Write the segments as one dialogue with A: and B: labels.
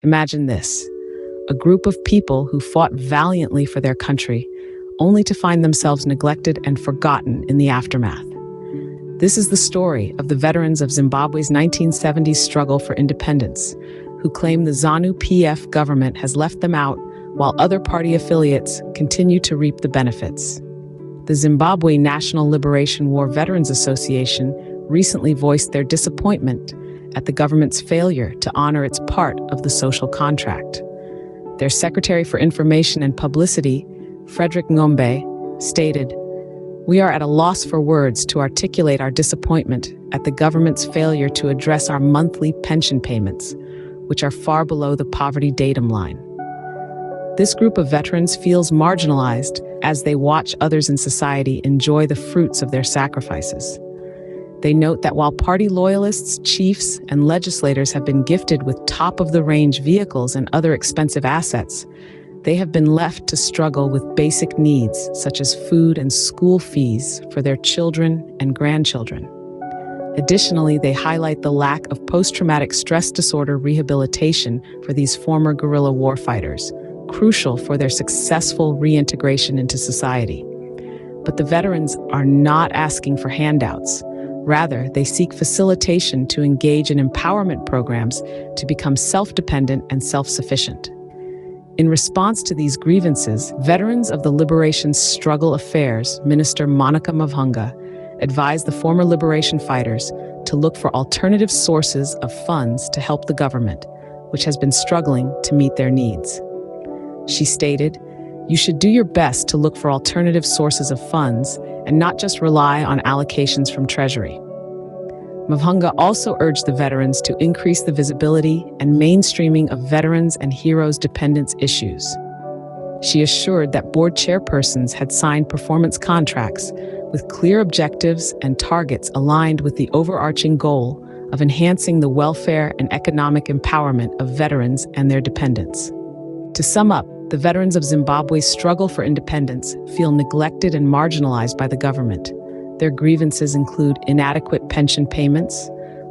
A: Imagine this: a group of people who fought valiantly for their country, only to find themselves neglected and forgotten in the aftermath. This is the story of the veterans of Zimbabwe's 1970s struggle for independence, who claim the ZANU-PF government has left them out while other party affiliates continue to reap the benefits. The Zimbabwe National Liberation War Veterans Association recently voiced their disappointment at the government's failure to honor its part of the social contract. Their Secretary for Information and Publicity, Frederick Ngombe, stated, "We are at a loss for words to articulate our disappointment at the government's failure to address our monthly pension payments, which are far below the poverty datum line." This group of veterans feels marginalized as they watch others in society enjoy the fruits of their sacrifices. They note that while party loyalists, chiefs, and legislators have been gifted with top-of-the-range vehicles and other expensive assets, they have been left to struggle with basic needs such as food and school fees for their children and grandchildren. Additionally, they highlight the lack of post-traumatic stress disorder rehabilitation for these former guerrilla warfighters, crucial for their successful reintegration into society. But the veterans are not asking for handouts. Rather, they seek facilitation to engage in empowerment programs to become self-dependent and self-sufficient. In response to these grievances, Veterans of the Liberation Struggle Affairs Minister Monica Mavhunga advised the former liberation fighters to look for alternative sources of funds to help the government, which has been struggling to meet their needs. She stated, "You should do your best to look for alternative sources of funds and not just rely on allocations from Treasury." Mavhunga also urged the veterans to increase the visibility and mainstreaming of veterans and heroes' dependence issues. She assured that board chairpersons had signed performance contracts with clear objectives and targets aligned with the overarching goal of enhancing the welfare and economic empowerment of veterans and their dependents. To sum up, the veterans of Zimbabwe's struggle for independence feel neglected and marginalized by the government. Their grievances include inadequate pension payments,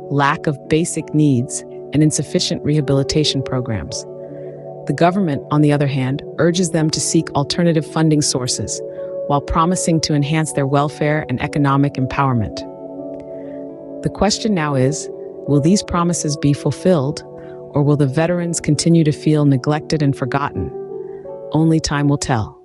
A: lack of basic needs, and insufficient rehabilitation programs. The government, on the other hand, urges them to seek alternative funding sources, while promising to enhance their welfare and economic empowerment. The question now is, will these promises be fulfilled, or will the veterans continue to feel neglected and forgotten? Only time will tell.